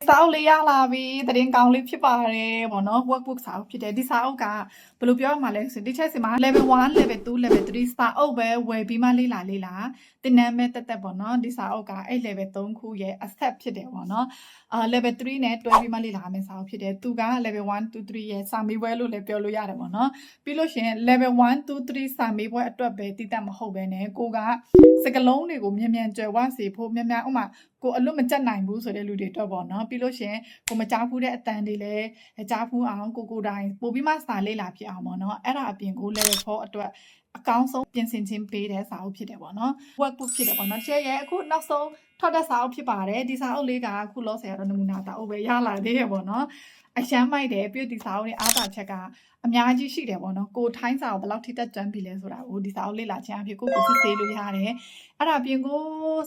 စာအုပ်လေးရလာပြီတရင်ကောင်းလေးဖြစ်ပါတယ်ပေါ့နော် workbook စာအုပ်ဖြစ်တယ်ဒီစာအုပ်ကဘယ်လိုပြောရမှာလဲဆိုဒီချက်စီမှာ level 1 level 2 level 3စာအုပ်ပဲဝယ်ပြီးမှလေ့လာသင်တန်းမဲ့တက်ပေါ့နော်ဒီစာအုပ်ကအဲ့ level 3ခုရဲ့ accept ဖြစ်တယ်ပေါ့နော်level 3နဲ့တွဲပြီးမှလေ့လာမယ်စာအုပ်ဖြစ်တယ်သူက level 1 2 3ရဲ့စာမေးပွဲလို့လည်းပြောလို့ရတယ်ပေါ့နော်ပြီးလို့ရှိရင် level 1 2 3စာမေးပွဲအတွက်ပဲတည်တတ်မဟုတ်ပဲねကိုကစကလုံးတွေကိုမြန်ကြွယ်ဝစေဖို့မြန်ဥမာကိုအလွတ်မကြက်နိုင်ဘူးဆိုတဲ့လူတွေတော့ပေါ့နော်ပြီးလို့ရှိရင်ကိုမကြားဘူးတဲ့အတန်တွေလည်းကြားဘူးအောင်ကိုတိုင်ပို့ပြီးမှစာလေ့လာဖြစ်အောင်ပေါ့နော်အဲ့ဒါအပြင်ကို level 4အတွက်အကောင်းဆုံးပြင်ဆင်ခြင်းပေးတဲ့စာအုပ်ဖြစ်တယ်ပေါ့နော် workbook ဖြစ်တယ်ပေါ့နော်ရဲ့အခုနောက်ဆုံးထောက်တဲ့စာအုပ်ဖြစ်ပါတယ်ဒီစာအုပ်လေးကအခုလောဆယ်တော့နမူနာစာအုပ်ပဲရလာသေးတယ်ပေါ့နော်အရှမ်းမိုက်တယ်ပြီးဒီစာအုပ်လေးအားသာချက်ကအများကြီးရှိတယ်ပေါ့နော်ကိုထိုင်းစာကိုဘယ်လောက်ထိတက်ကြွပြီလဲဆိုတာကိုဒီစာအုပ်လေ့လာခြင်းအဖြစ်ကိုစစ်ဆေးလို့ရတယ်အဲ့ဒါပြင်ကို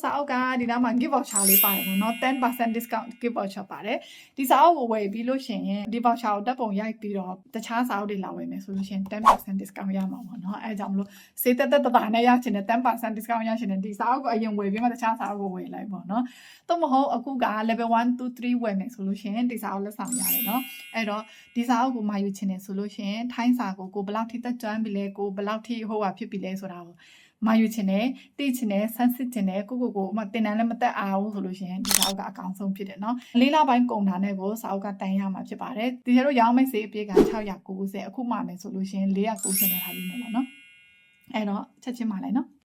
စာအုပ်ကဒီနားမှာ gift voucher လေးပါတယ်ပေါ့နော် 10% discount gift voucher ပါတယ်ဒီစာအုပ်ကိုဝယ်ပြီးလို့ရှိရင်ဒီ voucher ကိုတက်ပုံရိုက်ပြီးတော့တခြားစာအုပ်တွေလာဝယ်မယ်ဆိုလို့ရှိရင် 10% discount ရမှာပေါ့နော်အဲကြောင့်မလို့စေးတက်နဲ့ရချင်တဲ့ 10% discount ရချင်တဲ့ဒီစာအုပ်ကိုအရင်ဝယ်ပြီးမှတခြားစာအုပ်ကိုဝယ်လိုက်ပေါ့နော်တော့မဟုတ်အခုက level 1 2 3ဝယ်မယ်ဆိုလို့ရှိရင်ဒီစာအုပ်လက်ဆောင်ရတယ်နော်အဲ့တော့ဒီစာအုပ်ကိုမှာယူချင်တယ်ဆိုလို့ရှိရင်ထိုင်းစာကိုဘယ်လောက်ထိတက်ကြွပြီလဲကိုဘယ်လောက်ထိဟိုဟာဖြစ်ပြီလဲဆိုတာကိုမှာယူချင်တယ်သိချင်တယ်ဆန်းစစ်ချင်တယ်ကိုမှတင်တန်းလည်းမတက်အောင်ဆိုလို့ရှိရင်ဒီစာအုပ်ကအကောင်းဆုံးဖြစ်တယ်နော်လေးလပိုင်းကုန်တာနဲ့ကိုစာအုပ်ကတန်ရမှာဖြစ်ပါတယ်ဒီကျတော့ရောင်းမိတ်စေးအပြေးက690အခုမှမယ်ဆိုလို့ရှိရင်490နဲ့ထားပြီးမှာပေါ့နော်အဲ့တော့ချက်ချင်းမှာလိုက်နော်